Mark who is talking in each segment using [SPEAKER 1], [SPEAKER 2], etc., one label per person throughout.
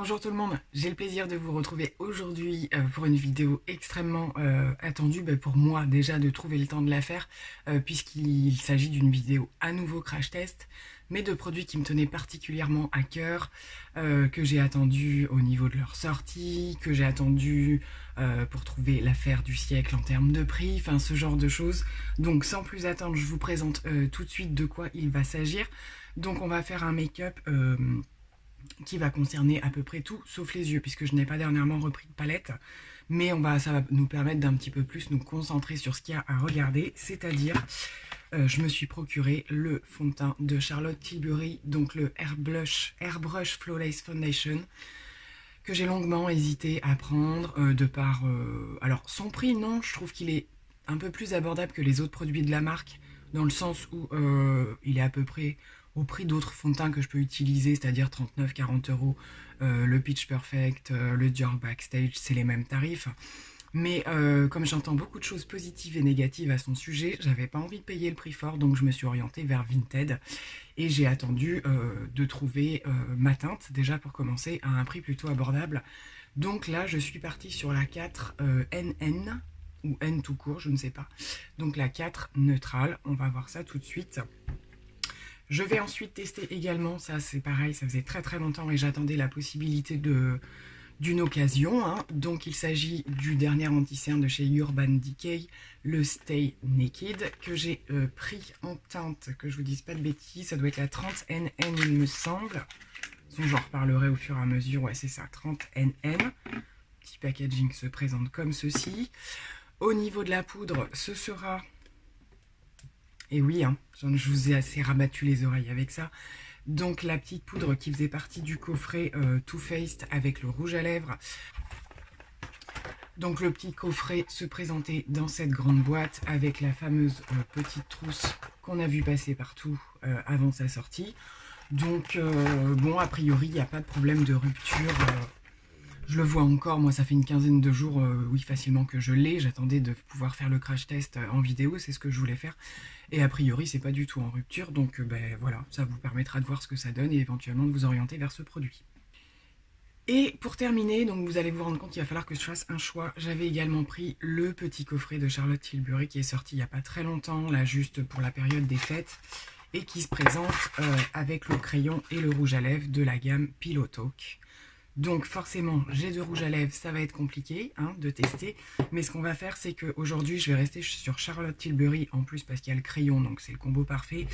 [SPEAKER 1] Bonjour tout le monde, j'ai le plaisir de vous retrouver aujourd'hui pour une vidéo extrêmement attendue pour moi déjà de trouver le temps de la faire puisqu'il s'agit d'une vidéo à nouveau crash test mais de produits qui me tenaient particulièrement à cœur, que j'ai attendu au niveau de leur sortie, que j'ai attendu pour trouver l'affaire du siècle en termes de prix, enfin ce genre de choses. Donc sans plus attendre, je vous présente tout de suite de quoi il va s'agir. Donc on va faire un make-up qui va concerner à peu près tout sauf les yeux puisque je n'ai pas dernièrement repris de palette, mais ça va nous permettre d'un petit peu plus nous concentrer sur ce qu'il y a à regarder, c'est-à-dire je me suis procuré le fond de teint de Charlotte Tilbury, donc le Airbrush Flawless Foundation, que j'ai longuement hésité à prendre de par alors son prix. Non, je trouve qu'il est un peu plus abordable que les autres produits de la marque, dans le sens où il est à peu près au prix d'autres fonds de teint que je peux utiliser, c'est-à-dire 39-40 euros. Le Pitch Perfect, le Dior Backstage, c'est les mêmes tarifs. Mais comme j'entends beaucoup de choses positives et négatives à son sujet, j'avais pas envie de payer le prix fort, donc je me suis orientée vers Vinted et j'ai attendu de trouver ma teinte, déjà pour commencer, à un prix plutôt abordable. Donc là, je suis partie sur la 4 NN, ou N tout court, je ne sais pas. Donc la 4 neutrale, on va voir ça tout de suite. Je vais ensuite tester également, ça c'est pareil, ça faisait très longtemps et j'attendais la possibilité d'une occasion, hein. Donc il s'agit du dernier anti-cerne de chez Urban Decay, le Stay Naked, que j'ai pris en teinte, que je vous dise pas de bêtises, ça doit être la 30 NN il me semble. J'en reparlerai au fur et à mesure, ouais c'est ça, 30 NN. Petit packaging se présente comme ceci. Au niveau de la poudre, ce sera... Et oui, hein, je vous ai assez rabattu les oreilles avec ça. Donc la petite poudre qui faisait partie du coffret Too Faced avec le rouge à lèvres. Donc le petit coffret se présentait dans cette grande boîte avec la fameuse petite trousse qu'on a vu passer partout avant sa sortie. Donc bon, a priori, il n'y a pas de problème de rupture. Je le vois encore, moi ça fait une quinzaine de jours, oui facilement que je l'ai. J'attendais de pouvoir faire le crash test en vidéo, c'est ce que je voulais faire. Et a priori c'est pas du tout en rupture, donc voilà, ça vous permettra de voir ce que ça donne et éventuellement de vous orienter vers ce produit. Et pour terminer, donc vous allez vous rendre compte qu'il va falloir que je fasse un choix. J'avais également pris le petit coffret de Charlotte Tilbury qui est sorti il n'y a pas très longtemps, là juste pour la période des fêtes, et qui se présente avec le crayon et le rouge à lèvres de la gamme Pillow Talk. Donc forcément, j'ai de rouge à lèvres, ça va être compliqué hein, de tester. Mais ce qu'on va faire, c'est qu'aujourd'hui, je vais rester sur Charlotte Tilbury, en plus parce qu'il y a le crayon, donc c'est le combo parfait.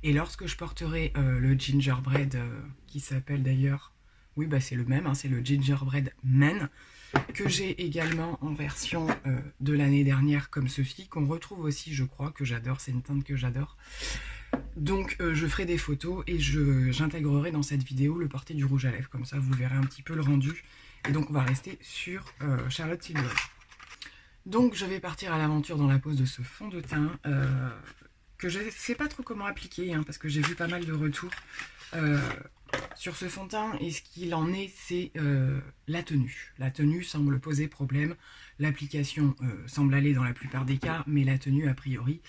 [SPEAKER 1] Et lorsque je porterai le Gingerbread, qui s'appelle d'ailleurs... Oui, c'est le même, hein, c'est le Gingerbread Men, que j'ai également en version de l'année dernière comme ceci, qu'on retrouve aussi, je crois, que j'adore, c'est une teinte que j'adore. Donc je ferai des photos et j'intégrerai dans cette vidéo le porté du rouge à lèvres, comme ça vous verrez un petit peu le rendu. Et donc on va rester sur Charlotte Tilbury. Donc je vais partir à l'aventure dans la pose de ce fond de teint que je ne sais pas trop comment appliquer hein, parce que j'ai vu pas mal de retours sur ce fond de teint, et ce qu'il en est c'est la tenue. La tenue semble poser problème, l'application semble aller dans la plupart des cas, mais la tenue a priori...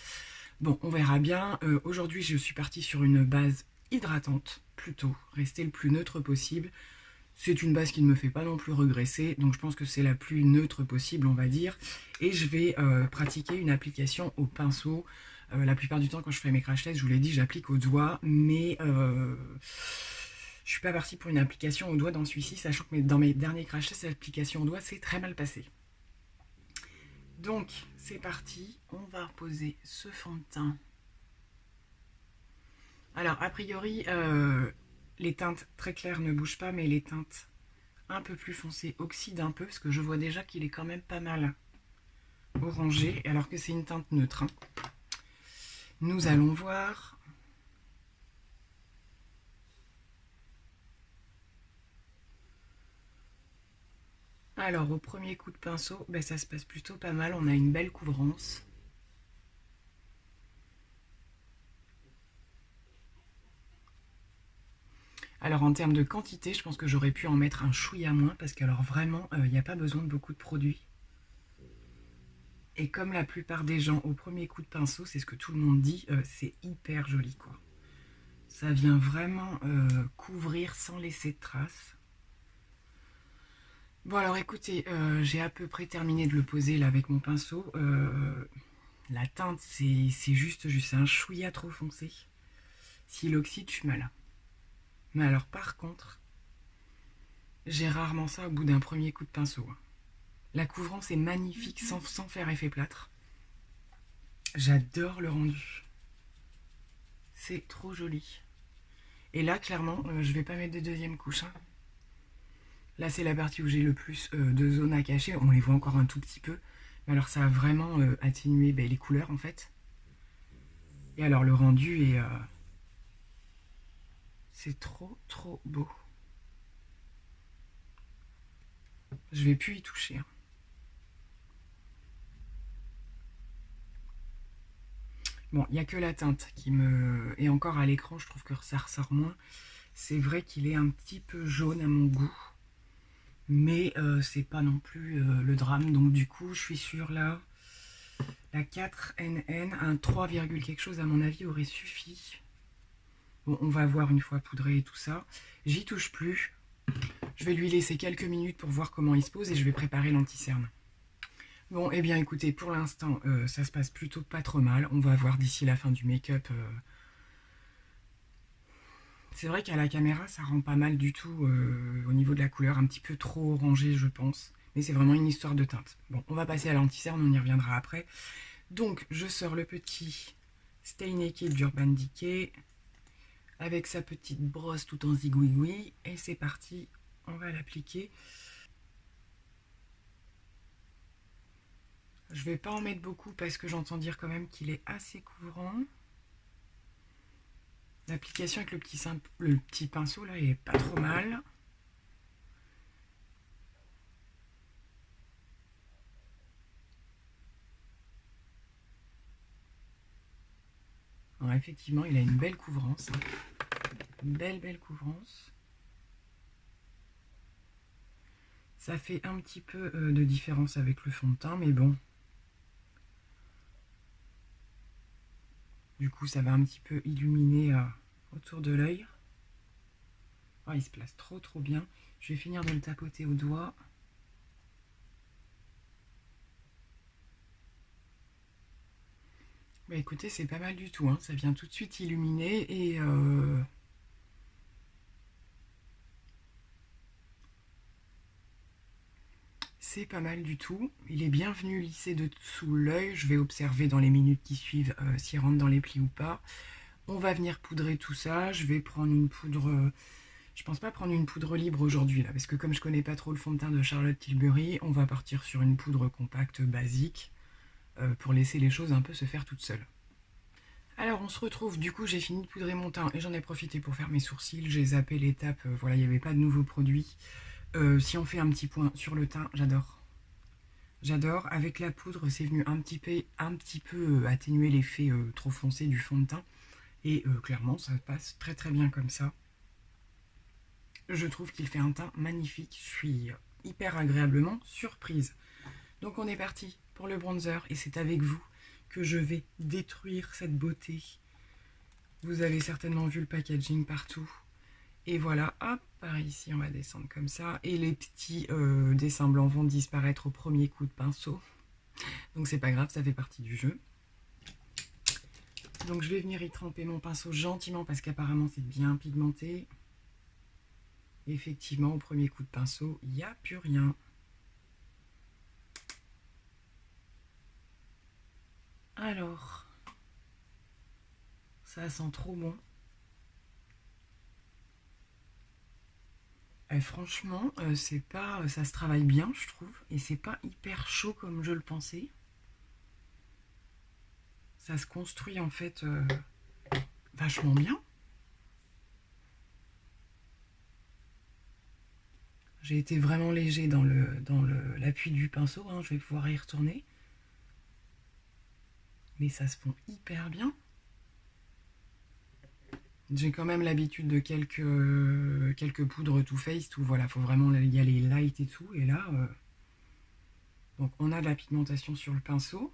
[SPEAKER 1] Bon, on verra bien. Aujourd'hui, je suis partie sur une base hydratante, plutôt, rester le plus neutre possible. C'est une base qui ne me fait pas non plus regresser, donc je pense que c'est la plus neutre possible, on va dire. Et je vais pratiquer une application au pinceau. La plupart du temps, quand je fais mes crash tests, je vous l'ai dit, j'applique au doigt, mais je suis pas partie pour une application au doigt dans celui-ci, sachant que dans mes derniers crash tests, l'application au doigt s'est très mal passée. Donc, c'est parti, on va poser ce fond de teint. Alors, a priori, les teintes très claires ne bougent pas, mais les teintes un peu plus foncées oxydent un peu, parce que je vois déjà qu'il est quand même pas mal orangé, alors que c'est une teinte neutre. Hein. Nous allons voir... Alors, au premier coup de pinceau, ça se passe plutôt pas mal, on a une belle couvrance. Alors en termes de quantité, je pense que j'aurais pu en mettre un chouïa moins, parce qu'alors vraiment, il n'y a pas besoin de beaucoup de produits. Et comme la plupart des gens, au premier coup de pinceau, c'est ce que tout le monde dit, c'est hyper joli quoi. Ça vient vraiment couvrir sans laisser de traces. Bon alors écoutez, j'ai à peu près terminé de le poser là avec mon pinceau. La teinte c'est juste, c'est un chouïa trop foncé. S'il oxyde, je suis mal. Mais alors par contre, j'ai rarement ça au bout d'un premier coup de pinceau. La couvrance est magnifique sans faire effet plâtre. J'adore le rendu. C'est trop joli. Et là, clairement, je vais pas mettre de deuxième couche, hein. Là, c'est la partie où j'ai le plus de zones à cacher. On les voit encore un tout petit peu. Mais alors, ça a vraiment atténué les couleurs, en fait. Et alors, le rendu est... c'est trop, trop beau. Je vais plus y toucher, hein. Bon, il n'y a que la teinte qui me... Et encore à l'écran, je trouve que ça ressort moins. C'est vrai qu'il est un petit peu jaune à mon goût. Mais c'est pas non plus le drame. Donc du coup, je suis sur la 4NN. Un 3, quelque chose, à mon avis, aurait suffi. Bon, on va voir une fois poudré et tout ça. J'y touche plus. Je vais lui laisser quelques minutes pour voir comment il se pose et je vais préparer l'anti-cerne. Bon, eh bien écoutez, pour l'instant, ça se passe plutôt pas trop mal. On va voir d'ici la fin du make-up. C'est vrai qu'à la caméra, ça rend pas mal du tout au niveau de la couleur, un petit peu trop orangé, je pense. Mais c'est vraiment une histoire de teinte. Bon, on va passer à l'anti-cerne, on y reviendra après. Donc, je sors le petit Stay Naked d'Urban Decay avec sa petite brosse tout en zigouigoui. Et c'est parti, on va l'appliquer. Je vais pas en mettre beaucoup parce que j'entends dire quand même qu'il est assez couvrant. L'application avec le petit pinceau là est pas trop mal. Alors effectivement, il a une belle couvrance. Une belle couvrance. Ça fait un petit peu de différence avec le fond de teint, mais bon. Du coup, ça va un petit peu illuminer autour de l'œil. Oh, il se place trop trop bien. Je vais finir de le tapoter au doigt. Bah écoutez, c'est pas mal du tout, hein. Ça vient tout de suite illuminer et c'est pas mal du tout. Il est bien venu lisser dessous l'œil. Je vais observer dans les minutes qui suivent s'il rentre dans les plis ou pas. On va venir poudrer tout ça. Je vais prendre une poudre... je pense pas prendre une poudre libre aujourd'hui, là, parce que comme je connais pas trop le fond de teint de Charlotte Tilbury, on va partir sur une poudre compacte basique pour laisser les choses un peu se faire toutes seules. Alors on se retrouve, du coup j'ai fini de poudrer mon teint et j'en ai profité pour faire mes sourcils. J'ai zappé l'étape, voilà, il n'y avait pas de nouveaux produits. Si on fait un petit point sur le teint, j'adore. J'adore. Avec la poudre, c'est venu un petit peu atténuer l'effet trop foncé du fond de teint. Et clairement, ça passe très très bien comme ça. Je trouve qu'il fait un teint magnifique. Je suis hyper agréablement surprise. Donc on est parti pour le bronzer et c'est avec vous que je vais détruire cette beauté. Vous avez certainement vu le packaging partout. Et voilà, hop, par ici, on va descendre comme ça. Et les petits dessins blancs vont disparaître au premier coup de pinceau. Donc c'est pas grave, ça fait partie du jeu. Donc je vais venir y tremper mon pinceau gentiment parce qu'apparemment c'est bien pigmenté. Et effectivement, au premier coup de pinceau, il n'y a plus rien. Alors, ça sent trop bon. Franchement, c'est pas, ça se travaille bien, je trouve, et c'est pas hyper chaud comme je le pensais. Ça se construit en fait vachement bien. J'ai été vraiment léger dans l'appui du pinceau, hein, je vais pouvoir y retourner. Mais ça se fond hyper bien. J'ai quand même l'habitude de quelques poudres Too Faced où voilà, faut vraiment y aller light et tout. Et là, donc on a de la pigmentation sur le pinceau.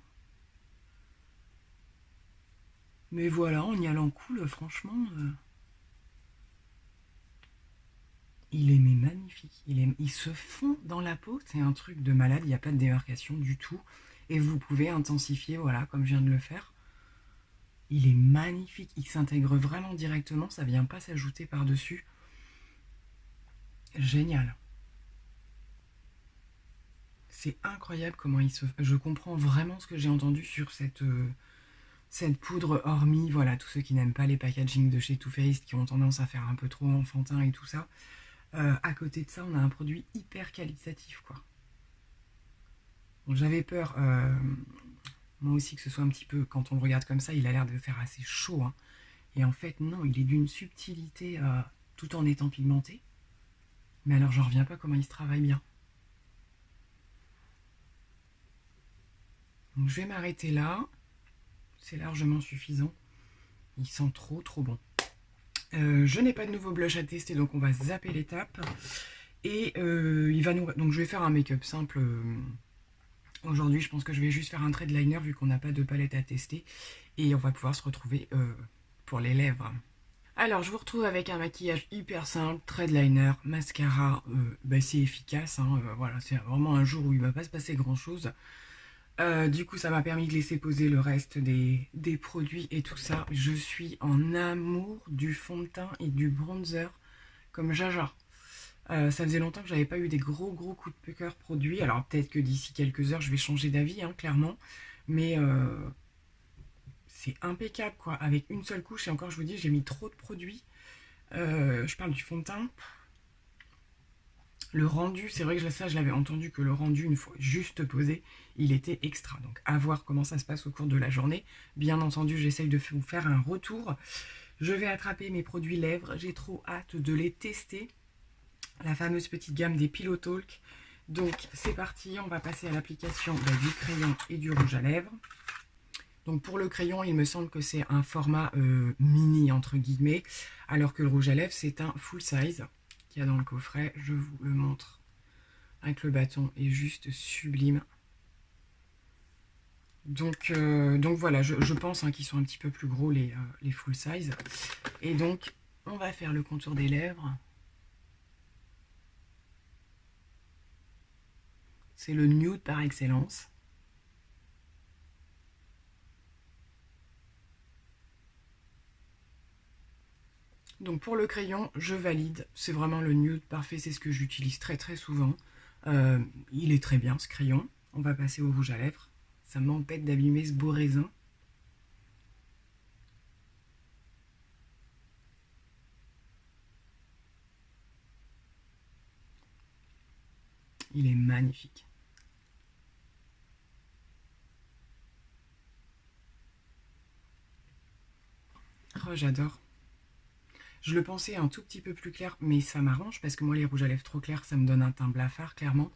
[SPEAKER 1] Mais voilà, en y allant cool, franchement, il est mais magnifique. Il se fond dans la peau, c'est un truc de malade, il n'y a pas de démarcation du tout. Et vous pouvez intensifier, voilà, comme je viens de le faire. Il est magnifique, il s'intègre vraiment directement, ça vient pas s'ajouter par-dessus. Génial. C'est incroyable comment il se... Je comprends vraiment ce que j'ai entendu sur cette poudre, hormis, voilà, tous ceux qui n'aiment pas les packaging de chez Too Faced, qui ont tendance à faire un peu trop enfantin et tout ça. À côté de ça, on a un produit hyper qualitatif, quoi. J'avais peur, moi aussi, que ce soit un petit peu, quand on le regarde comme ça, il a l'air de faire assez chaud, hein. Et en fait, non, il est d'une subtilité tout en étant pigmenté. Mais alors, j'en reviens pas comment il se travaille bien. Donc, je vais m'arrêter là. C'est largement suffisant. Il sent trop, trop bon. Je n'ai pas de nouveau blush à tester, donc on va zapper l'étape. Et il va nous... Donc, je vais faire un make-up simple. Aujourd'hui, je pense que je vais juste faire un trait de liner vu qu'on n'a pas de palette à tester. Et on va pouvoir se retrouver pour les lèvres. Alors, je vous retrouve avec un maquillage hyper simple, trait de liner, mascara, c'est efficace. Hein, voilà, c'est vraiment un jour où il ne va pas se passer grand-chose. Du coup, ça m'a permis de laisser poser le reste des produits et tout ça. Je suis en amour du fond de teint et du bronzer comme Jaja. Ça faisait longtemps que j'avais pas eu des gros coups de cœur produits. Alors peut-être que d'ici quelques heures, je vais changer d'avis, hein, clairement. Mais c'est impeccable, quoi. Avec une seule couche, et encore, je vous dis, j'ai mis trop de produits. Je parle du fond de teint. Le rendu, c'est vrai que ça, je l'avais entendu que le rendu, une fois juste posé, il était extra. Donc, à voir comment ça se passe au cours de la journée. Bien entendu, j'essaye de vous faire un retour. Je vais attraper mes produits lèvres. J'ai trop hâte de les tester. La fameuse petite gamme des Pillow Talk. Donc, c'est parti. On va passer à l'application du crayon et du rouge à lèvres. Donc, pour le crayon, il me semble que c'est un format mini, entre guillemets, alors que le rouge à lèvres, c'est un full size qu'il y a dans le coffret. Je vous le montre avec le bâton, est juste sublime. Donc voilà, je pense qu'ils sont un petit peu plus gros, les full size. Et donc, on va faire le contour des lèvres. C'est le nude par excellence. Donc pour le crayon, je valide. C'est vraiment le nude parfait, c'est ce que j'utilise très souvent. Il est très bien ce crayon. On va passer au rouge à lèvres. Ça m'empêche d'abîmer ce beau raisin. Il est magnifique. Oh, j'adore. Je le pensais un tout petit peu plus clair, mais ça m'arrange parce que moi, les rouges à lèvres trop clairs, ça me donne un teint blafard, clairement.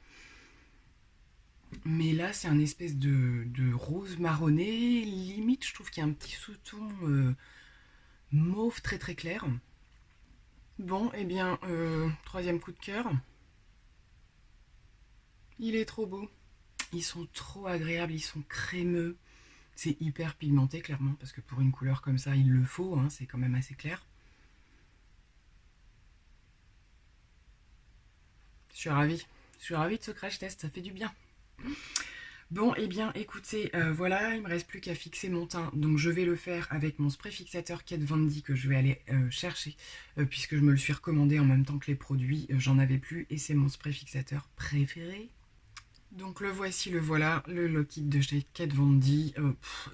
[SPEAKER 1] Mais là, c'est un espèce de rose marronné. Limite, je trouve qu'il y a un petit sous-ton mauve très clair. Bon, eh bien, troisième coup de cœur. Il est trop beau. Ils sont trop agréables, ils sont crémeux. C'est hyper pigmenté, clairement, parce que pour une couleur comme ça, il le faut, hein, c'est quand même assez clair. Je suis ravie. Je suis ravie de ce crash test, ça fait du bien. Bon, eh bien, écoutez, voilà, il me reste plus qu'à fixer mon teint. Donc, je vais le faire avec mon spray fixateur Kat Von D que je vais aller chercher, puisque je me le suis recommandé en même temps que les produits. J'en avais plus et c'est mon spray fixateur préféré. Donc, le voici, le voilà, le Lock It de chez Kat Von D,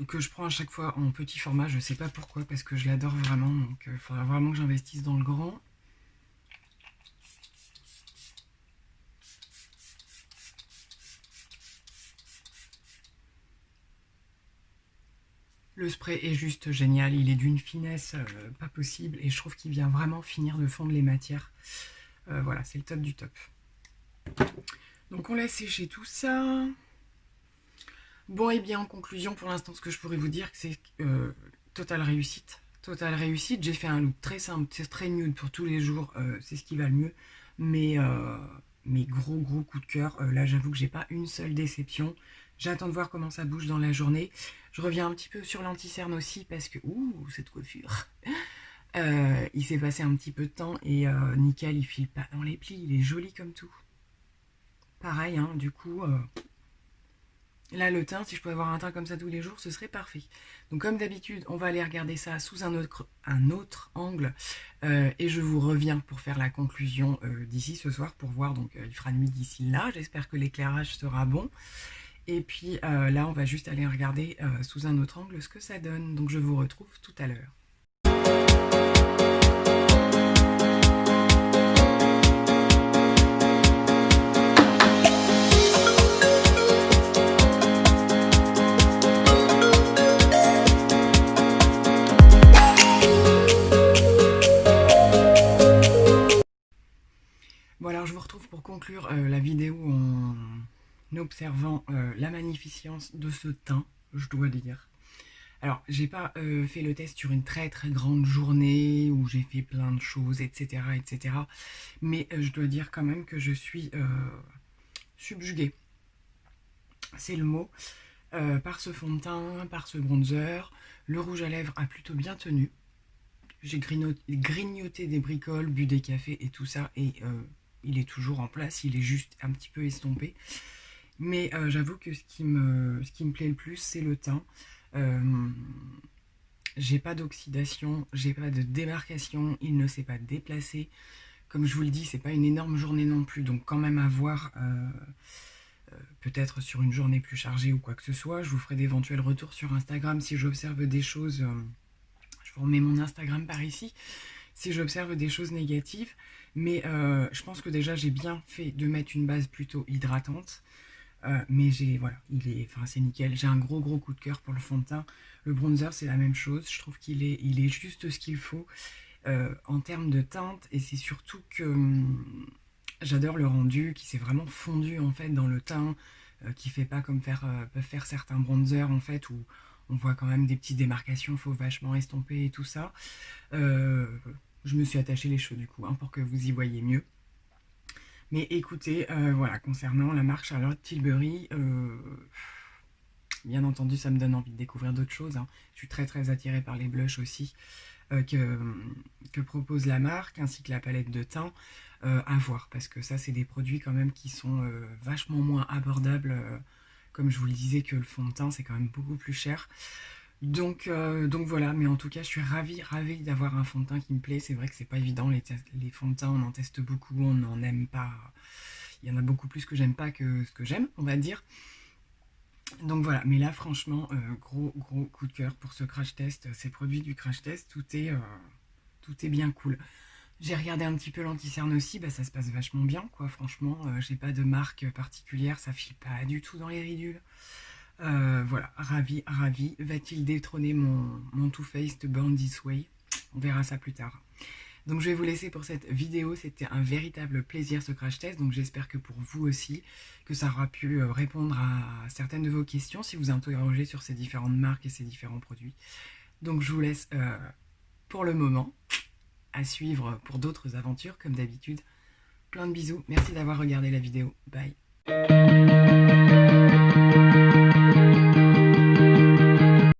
[SPEAKER 1] que je prends à chaque fois en petit format. Je sais pas pourquoi, parce que je l'adore vraiment. Donc, il faudra vraiment que j'investisse dans le grand. Le spray est juste génial, il est d'une finesse pas possible et je trouve qu'il vient vraiment finir de fondre les matières. Voilà, c'est le top du top. Donc on laisse sécher tout ça. Bon et bien en conclusion, pour l'instant, ce que je pourrais vous dire, c'est totale réussite. Totale réussite, j'ai fait un look très simple, très nude pour tous les jours, c'est ce qui va le mieux. Mais mes gros coups de cœur, là j'avoue que j'ai pas une seule déception. J'attends de voir comment ça bouge dans la journée. Je reviens un petit peu sur l'anti-cerne aussi parce que, ouh, cette coiffure. Il s'est passé un petit peu de temps et nickel, il file pas dans les plis, il est joli comme tout. Pareil, hein, du coup, là le teint, si je pouvais avoir un teint comme ça tous les jours, ce serait parfait. Donc comme d'habitude, on va aller regarder ça sous un autre angle et je vous reviens pour faire la conclusion d'ici ce soir pour voir, donc il fera nuit d'ici là, j'espère que l'éclairage sera bon. Et puis là, on va juste aller regarder sous un autre angle ce que ça donne. Donc je vous retrouve tout à l'heure. Bon alors je vous retrouve pour conclure la vidéo en observant la magnificence de ce teint, je dois dire. Alors j'ai pas fait le test sur une très grande journée où j'ai fait plein de choses, etc. etc. Mais je dois dire quand même que je suis subjuguée, c'est le mot, par ce fond de teint, par ce bronzer. Le rouge à lèvres a plutôt bien tenu. J'ai grignoté des bricoles, bu des cafés et tout ça, et il est toujours en place, il est juste un petit peu estompé. Mais j'avoue que ce qui me plaît le plus, c'est le teint. J'ai pas d'oxydation, j'ai pas de démarcation, il ne s'est pas déplacé. Comme je vous le dis, c'est pas une énorme journée non plus, donc quand même à voir peut-être sur une journée plus chargée ou quoi que ce soit. Je vous ferai d'éventuels retours sur Instagram si j'observe des choses. Je vous remets mon Instagram par ici. Si j'observe des choses négatives, mais je pense que déjà j'ai bien fait de mettre une base plutôt hydratante. Mais voilà, c'est nickel. J'ai un gros coup de cœur pour le fond de teint. Le bronzer, c'est la même chose. Je trouve qu'il est juste ce qu'il faut en termes de teinte. Et c'est surtout que j'adore le rendu qui s'est vraiment fondu en fait dans le teint, qui fait pas comme peuvent faire certains bronzers en fait où on voit quand même des petites démarcations faux vachement estompées et tout ça. Je me suis attaché les cheveux du coup hein, pour que vous y voyez mieux. Mais écoutez, voilà, concernant la marque Charlotte Tilbury, bien entendu, ça me donne envie de découvrir d'autres choses. Hein. Je suis très attirée par les blushs aussi que propose la marque, ainsi que la palette de teint. À voir, parce que ça, c'est des produits quand même qui sont vachement moins abordables. Comme je vous le disais, que le fond de teint, c'est quand même beaucoup plus cher. Donc voilà, mais en tout cas, je suis ravie d'avoir un fond de teint qui me plaît. C'est vrai que c'est pas évident, les fonds de teint, on en teste beaucoup, on n'en aime pas. Il y en a beaucoup plus que j'aime pas que ce que j'aime, on va dire. Donc voilà, mais là, franchement, gros coup de cœur pour ce crash test. Ces produits du crash test, tout est bien cool. J'ai regardé un petit peu l'anti-cerne aussi, bah ça se passe vachement bien, quoi. Franchement, j'ai pas de marque particulière, ça file pas du tout dans les ridules. Voilà, ravi. Va-t-il détrôner mon Too Faced Born This Way? On verra ça plus tard. Donc je vais vous laisser pour cette vidéo, c'était un véritable plaisir ce crash test, donc j'espère que pour vous aussi, que ça aura pu répondre à certaines de vos questions si vous interrogez sur ces différentes marques et ces différents produits. Donc je vous laisse pour le moment à suivre pour d'autres aventures comme d'habitude. Plein de bisous, merci d'avoir regardé la vidéo, bye.